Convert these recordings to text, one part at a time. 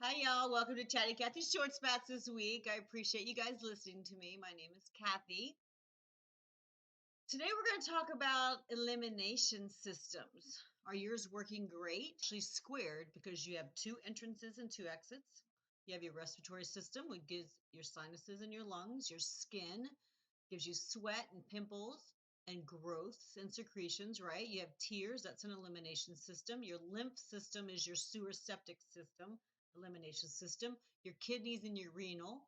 Hi, y'all. Welcome to Chatty Cathy's Short Spats this week. I appreciate you guys listening to me. My name is Kathy. Today, we're going to talk about elimination systems. Are yours working great? Actually, squared because you have two entrances and two exits. You have your respiratory system, which gives your sinuses and your lungs, your skin, gives you sweat and pimples and growths and secretions, right? You have tears, that's an elimination system. Your lymph system is your sewer septic system, elimination system. Your kidneys and your renal,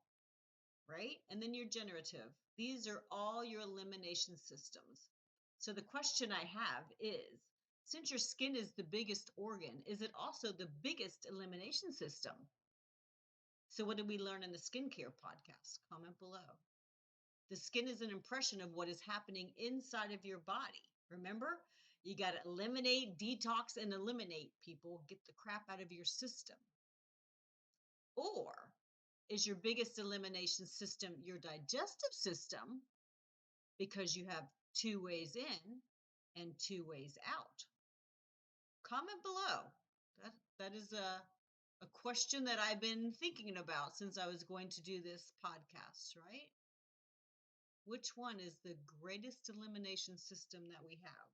right? And then your generative. These are all your elimination systems. So the question I have is, since your skin is the biggest organ, is it also the biggest elimination system? So what did we learn in the skincare podcast? Comment below. The skin is an impression of what is happening inside of your body. Remember, you got to eliminate, detox, and eliminate, people. Get the crap out of your system. Or is your biggest elimination system your digestive system because you have two ways in and two ways out? Comment below. That is a question that I've been thinking about since I was going to do this podcast, right? Which one is the greatest elimination system that we have?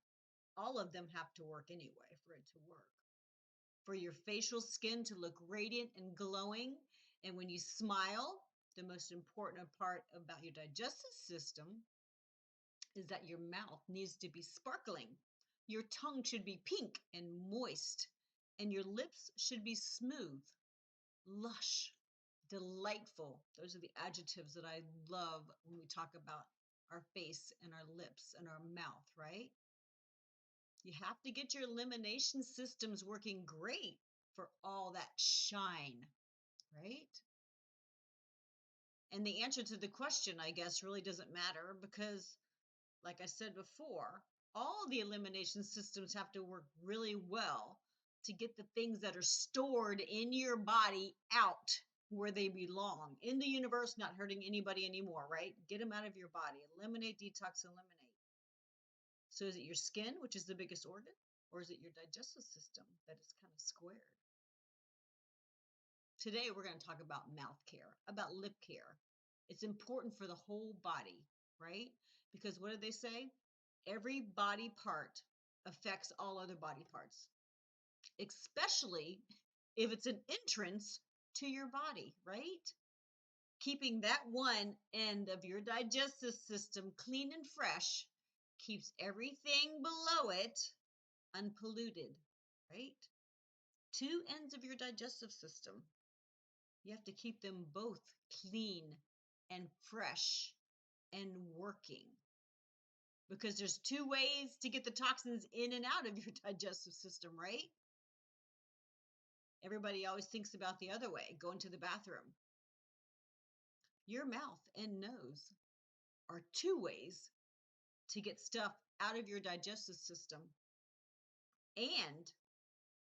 All of them have to work anyway for it to work. For your facial skin to look radiant and glowing, and when you smile, the most important part about your digestive system is that your mouth needs to be sparkling. Your tongue should be pink and moist, and your lips should be smooth, lush, delightful. Those are the adjectives that I love when we talk about our face and our lips and our mouth, right? You have to get your elimination systems working great for all that shine, right? And the answer to the question, I guess, really doesn't matter because, like I said before, all the elimination systems have to work really well to get the things that are stored in your body out where they belong in the universe, not hurting anybody anymore, right? Get them out of your body. Eliminate, detox, eliminate. So is it your skin, which is the biggest organ, or is it your digestive system that is kind of squared? Today, we're going to talk about mouth care, about lip care. It's important for the whole body, right? Because what do they say? Every body part affects all other body parts, especially if it's an entrance to your body, right? Keeping that one end of your digestive system clean and fresh keeps everything below it unpolluted, right? Two ends of your digestive system. You have to keep them both clean and fresh and working because there's two ways to get the toxins in and out of your digestive system, right? Everybody always thinks about the other way, going to the bathroom. Your mouth and nose are two ways to get stuff out of your digestive system and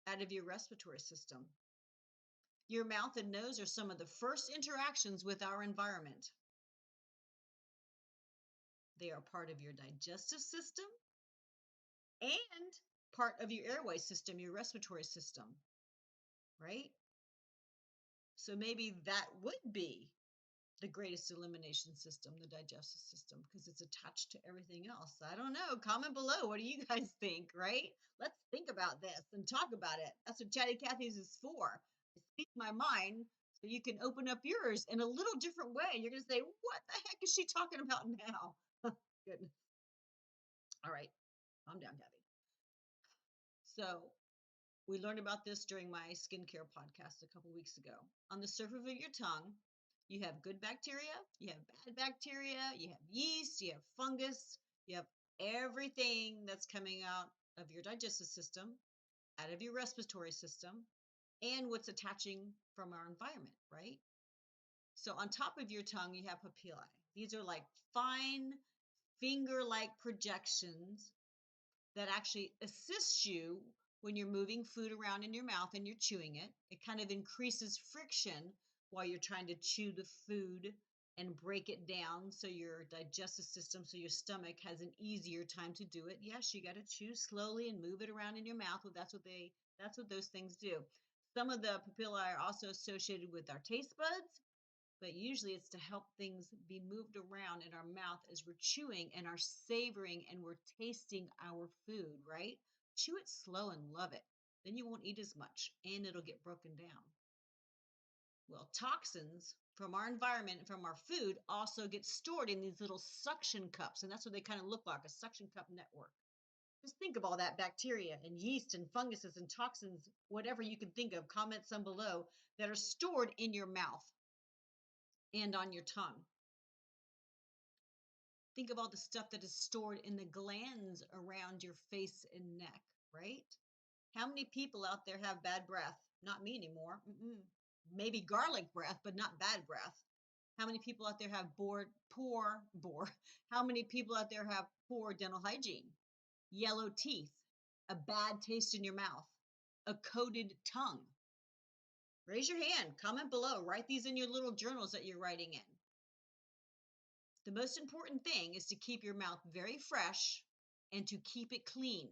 out of your respiratory system. Your mouth and nose are some of the first interactions with our environment. They are part of your digestive system and part of your airway system, your respiratory system, right? So maybe that would be the greatest elimination system, the digestive system, because it's attached to everything else. I don't know. Comment below. What do you guys think, right? Let's think about this and talk about it. That's what Chatty Cathy's is for. I speak my mind so you can open up yours in a little different way. You're going to say, what the heck is she talking about now? Goodness. All right. Calm down, Kathy. So we learned about this during my skincare podcast a couple weeks ago. On the surface of your tongue, you have good bacteria, you have bad bacteria, you have yeast, you have fungus, you have everything that's coming out of your digestive system, out of your respiratory system, and what's attaching from our environment, right? So on top of your tongue, you have papillae. These are like fine finger-like projections that actually assist you when you're moving food around in your mouth and you're chewing it. It kind of increases friction while you're trying to chew the food and break it down so your digestive system, so your stomach has an easier time to do it. Yes, you got to chew slowly and move it around in your mouth. Well, that's what those things do. Some of the papillae are also associated with our taste buds, but usually it's to help things be moved around in our mouth as we're chewing and are savoring and we're tasting our food, right? Chew it slow and love it. Then you won't eat as much and it'll get broken down. Well, toxins from our environment and from our food also get stored in these little suction cups, and that's what they kind of look like, a suction cup network. Just think of all that bacteria and yeast and funguses and toxins, whatever you can think of, comment some below, that are stored in your mouth and on your tongue. Think of all the stuff that is stored in the glands around your face and neck, right? How many people out there have bad breath? Not me anymore. Maybe garlic breath, but not bad breath. How many people out there have How many people out there have poor dental hygiene? Yellow teeth, a bad taste in your mouth, a coated tongue. Raise your hand, comment below, write these in your little journals that you're writing in. The most important thing is to keep your mouth very fresh and to keep it clean.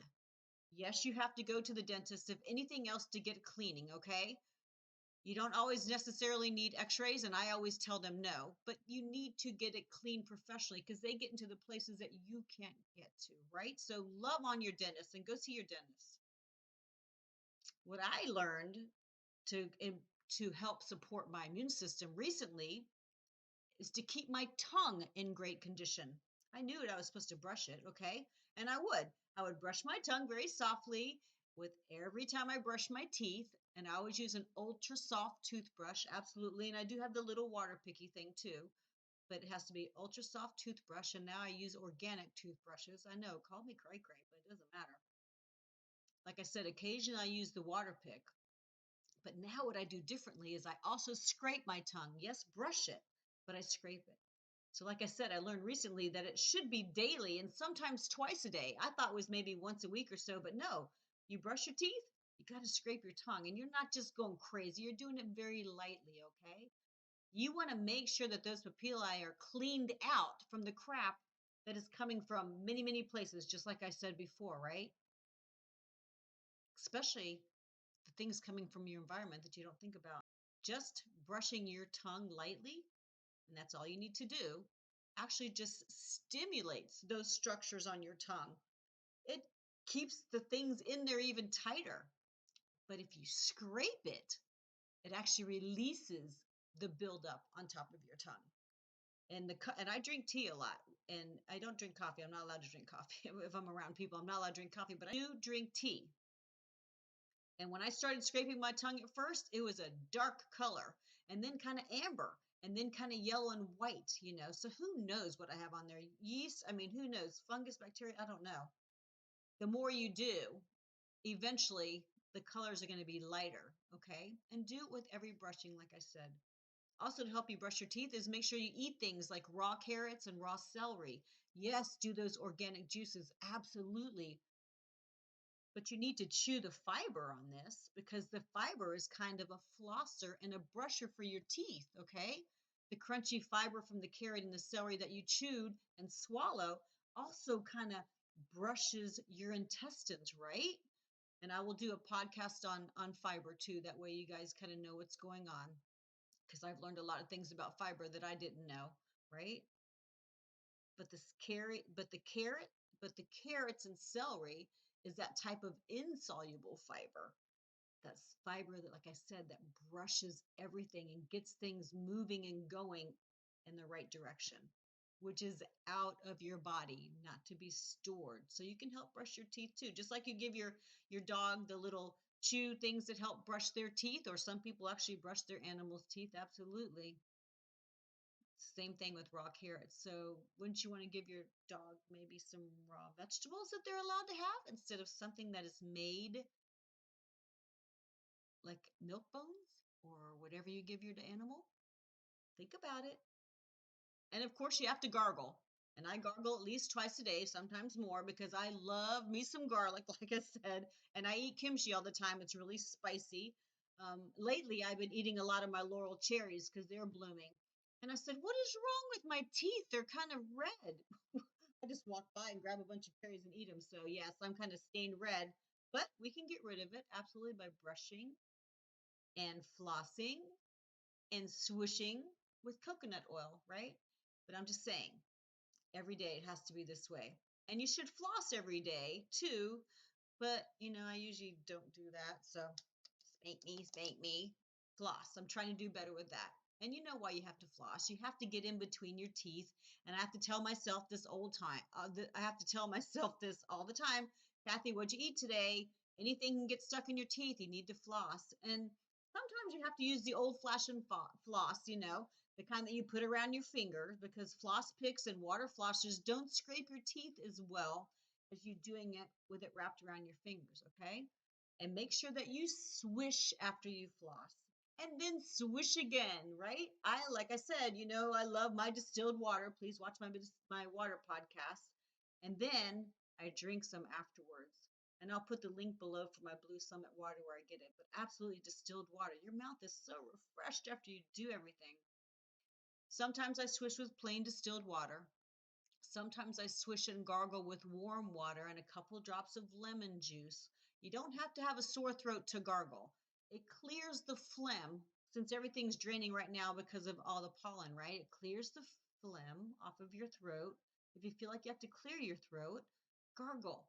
Yes, you have to go to the dentist, if anything else, to get cleaning, okay? You don't always necessarily need x-rays, and I always tell them no, but you need to get it clean professionally because they get into the places that you can't get to, right? So love on your dentist and go see your dentist. What I learned to to help support my immune system recently is to keep my tongue in great condition. I knew it, I was supposed to brush it, okay? And I would. I would brush my tongue very softly with every time I brush my teeth. And I always use an ultra soft toothbrush, absolutely. And I do have the little water picky thing too, but it has to be ultra soft toothbrush. And now I use organic toothbrushes. I know, call me cray cray, but it doesn't matter. Like I said, occasionally I use the water pick. But now what I do differently is I also scrape my tongue. Yes, brush it, but I scrape it. So, like I said, I learned recently that it should be daily and sometimes twice a day. I thought it was maybe once a week or so, but no. You brush your teeth, you got to scrape your tongue, and you're not just going crazy. You're doing it very lightly, okay? You want to make sure that those papillae are cleaned out from the crap that is coming from many, many places, just like I said before, right? Especially the things coming from your environment that you don't think about. Just brushing your tongue lightly, and that's all you need to do, actually just stimulates those structures on your tongue. It keeps the things in there even tighter. But if you scrape it, it actually releases the buildup on top of your tongue. And I drink tea a lot, and I don't drink coffee. I'm not allowed to drink coffee. If I'm around people, I'm not allowed to drink coffee, but I do drink tea. And when I started scraping my tongue at first, it was a dark color and then kind of amber and then kind of yellow and white, you know. So who knows what I have on there? Yeast, I mean, who knows? Fungus, bacteria, I don't know. The more you do, eventually the colors are going to be lighter, okay? And do it with every brushing, like I said. Also, to help you brush your teeth is make sure you eat things like raw carrots and raw celery. Yes, do those organic juices, absolutely. But you need to chew the fiber on this because the fiber is kind of a flosser and a brusher for your teeth, okay? The crunchy fiber from the carrot and the celery that you chewed and swallow also kind of brushes your intestines, right? And I will do a podcast on fiber too. That way you guys kind of know what's going on because I've learned a lot of things about fiber that I didn't know, right? But this carrot, but the carrot, but the carrots and celery is that type of insoluble fiber. That's fiber that, like I said, that brushes everything and gets things moving and going in the right direction, which is out of your body, not to be stored. So you can help brush your teeth too, just like you give your dog the little chew things that help brush their teeth, or some people actually brush their animals' teeth. Absolutely. Same thing with raw carrots. So wouldn't you want to give your dog maybe some raw vegetables that they're allowed to have instead of something that is made like milk bones or whatever you give your animal? Think about it. And of course, you have to gargle. And I gargle at least twice a day, sometimes more, because I love me some garlic, like I said. And I eat kimchi all the time. It's really spicy. Lately, I've been eating a lot of my laurel cherries because they're blooming. And I said, "What is wrong with my teeth? They're kind of red." I just walk by and grab a bunch of cherries and eat them. So, yes, I'm kind of stained red. But we can get rid of it absolutely by brushing and flossing and swishing with coconut oil, right? But I'm just saying, every day it has to be this way. And you should floss every day too, but I usually don't do that. So spank me, floss. I'm trying to do better with that. And you know why you have to floss? You have to get in between your teeth. And I have to tell myself this I have to tell myself this all the time. Kathy, what'd you eat today? Anything can get stuck in your teeth. You need to floss. And sometimes you have to use the old fashioned floss, the kind that you put around your fingers, because floss picks and water flossers don't scrape your teeth as well as you doing it with it wrapped around your fingers, okay? And make sure that you swish after you floss and then swish again, right? Like I said, I love my distilled water. Please watch my water podcast. And then I drink some afterwards. And I'll put the link below for my Blue Summit water where I get it. But absolutely distilled water. Your mouth is so refreshed after you do everything. Sometimes I swish with plain distilled water. Sometimes I swish and gargle with warm water and a couple drops of lemon juice. You don't have to have a sore throat to gargle. It clears the phlegm, since everything's draining right now because of all the pollen, right? It clears the phlegm off of your throat. If you feel like you have to clear your throat, gargle.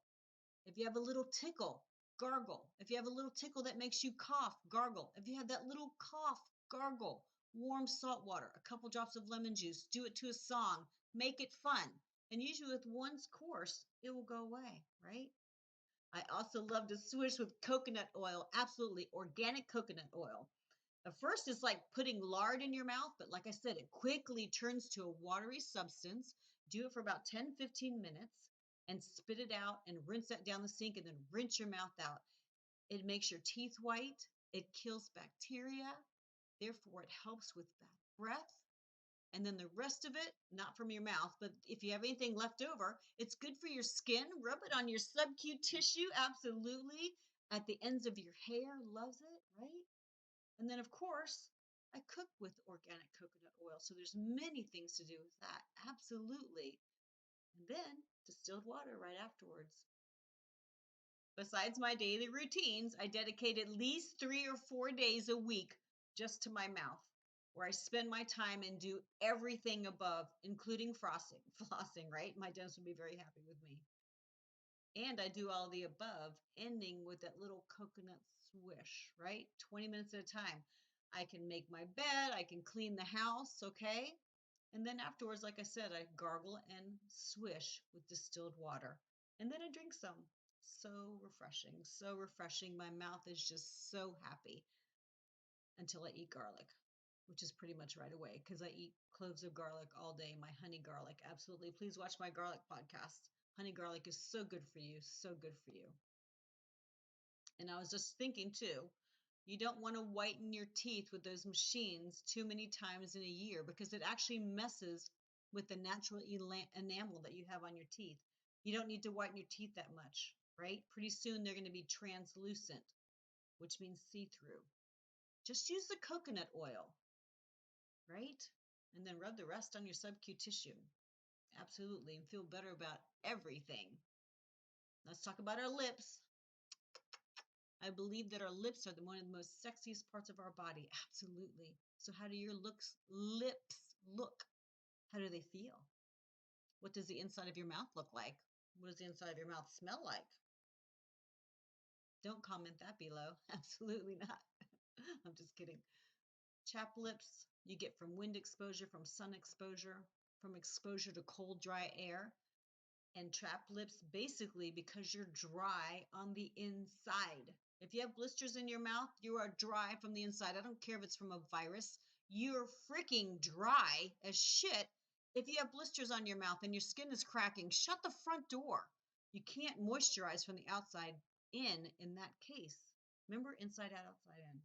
If you have a little tickle, gargle. If you have a little tickle that makes you cough, gargle. If you have that little cough, gargle. Warm salt water, a couple drops of lemon juice, do it to a song, make it fun. And usually with one course, it will go away, right? I also love to swish with coconut oil, absolutely organic coconut oil. At first, it's like putting lard in your mouth, but like I said, it quickly turns to a watery substance. Do it for about 10-15 minutes and spit it out and rinse that down the sink and then rinse your mouth out. It makes your teeth white, it kills bacteria, therefore, it helps with bad breath. And then the rest of it, not from your mouth, but if you have anything left over, it's good for your skin. Rub it on your subcutaneous tissue, absolutely. At the ends of your hair, loves it, right? And then, of course, I cook with organic coconut oil. So there's many things to do with that, absolutely. And then distilled water right afterwards. Besides my daily routines, I dedicate at least 3 or 4 days a week just to my mouth, where I spend my time and do everything above, including flossing, right? My dentist would be very happy with me. And I do all the above, ending with that little coconut swish, right? 20 minutes at a time. I can make my bed, I can clean the house, okay? And then afterwards, like I said, I gargle and swish with distilled water. And then I drink some. So refreshing, so refreshing. My mouth is just so happy until I eat garlic, which is pretty much right away because I eat cloves of garlic all day. My honey garlic, absolutely. Please watch my garlic podcast. Honey garlic is so good for you, so good for you. And I was just thinking too, you don't want to whiten your teeth with those machines too many times in a year because it actually messes with the natural enamel that you have on your teeth. You don't need to whiten your teeth that much, right? Pretty soon they're going to be translucent, which means see through. Just use the coconut oil, right? And then rub the rest on your subcutaneous tissue. Absolutely. And feel better about everything. Let's talk about our lips. I believe that our lips are one of the most sexiest parts of our body. Absolutely. So how do your lips look? How do they feel? What does the inside of your mouth look like? What does the inside of your mouth smell like? Don't comment that below. Absolutely not. I'm just kidding. Chapped lips you get from wind exposure, from sun exposure, from exposure to cold, dry air. And chapped lips basically because you're dry on the inside. If you have blisters in your mouth, you are dry from the inside. I don't care if it's from a virus. You're freaking dry as shit. If you have blisters on your mouth and your skin is cracking, shut the front door. You can't moisturize from the outside in that case. Remember, inside out, outside in.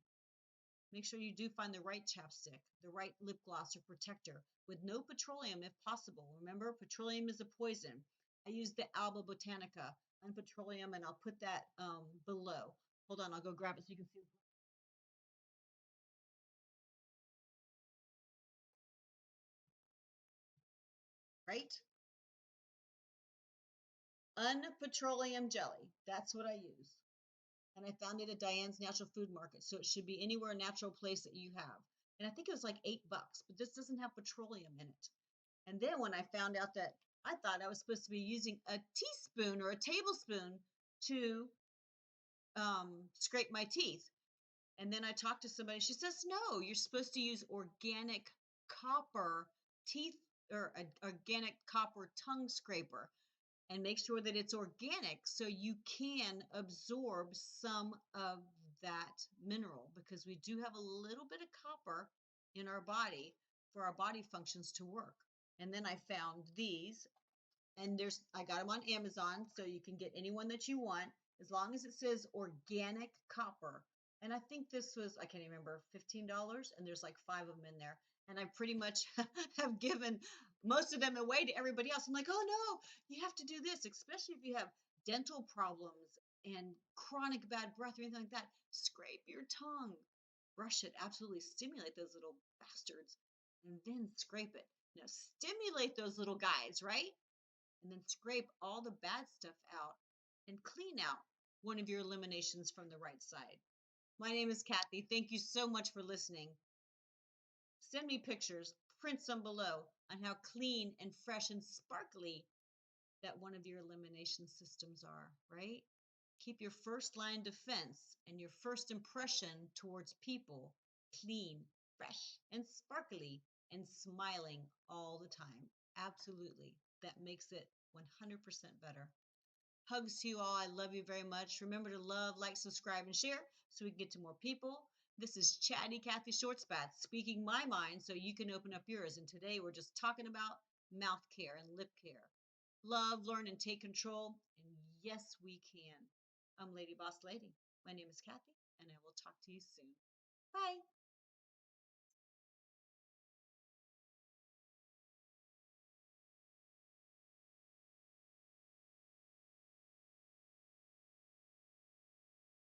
Make sure you do find the right chapstick, the right lip gloss or protector with no petroleum if possible. Remember, petroleum is a poison. I use the Alba Botanica and petroleum, and I'll put that below. Hold on, I'll go grab it so you can see. Right? Unpetroleum jelly. That's what I use. And I found it at Diane's Natural Food Market. So it should be anywhere natural place that you have. And I think it was like $8, but this doesn't have petroleum in it. And then when I found out that I thought I was supposed to be using a teaspoon or a tablespoon to scrape my teeth. And then I talked to somebody. She says, no, you're supposed to use organic copper teeth or organic copper tongue scraper and make sure that it's organic so you can absorb some of that mineral because we do have a little bit of copper in our body for our body functions to work. And then I found these, and I got them on Amazon, so you can get any one that you want as long as it says organic copper. And I think this was, I can't remember, $15, and there's like 5 of them in there. And I pretty much have given most of them away to everybody else. I'm like, oh no, you have to do this, especially if you have dental problems and chronic bad breath or anything like that. Scrape your tongue, brush it, absolutely stimulate those little bastards, and then scrape it. Now, stimulate those little guys, right? And then scrape all the bad stuff out and clean out one of your eliminations from the right side. My name is Kathy. Thank you so much for listening. Send me pictures, print some below on how clean and fresh and sparkly that one of your elimination systems are, right? Keep your first line defense and your first impression towards people clean, fresh, and sparkly and smiling all the time. Absolutely. That makes it 100% better. Hugs to you all. I love you very much. Remember to love, like, subscribe, and share so we can get to more people. This is Chatty Cathy Shortspats speaking my mind so you can open up yours. And today we're just talking about mouth care and lip care. Love, learn, and take control. And yes, we can. I'm Lady Boss Lady. My name is Kathy, and I will talk to you soon. Bye.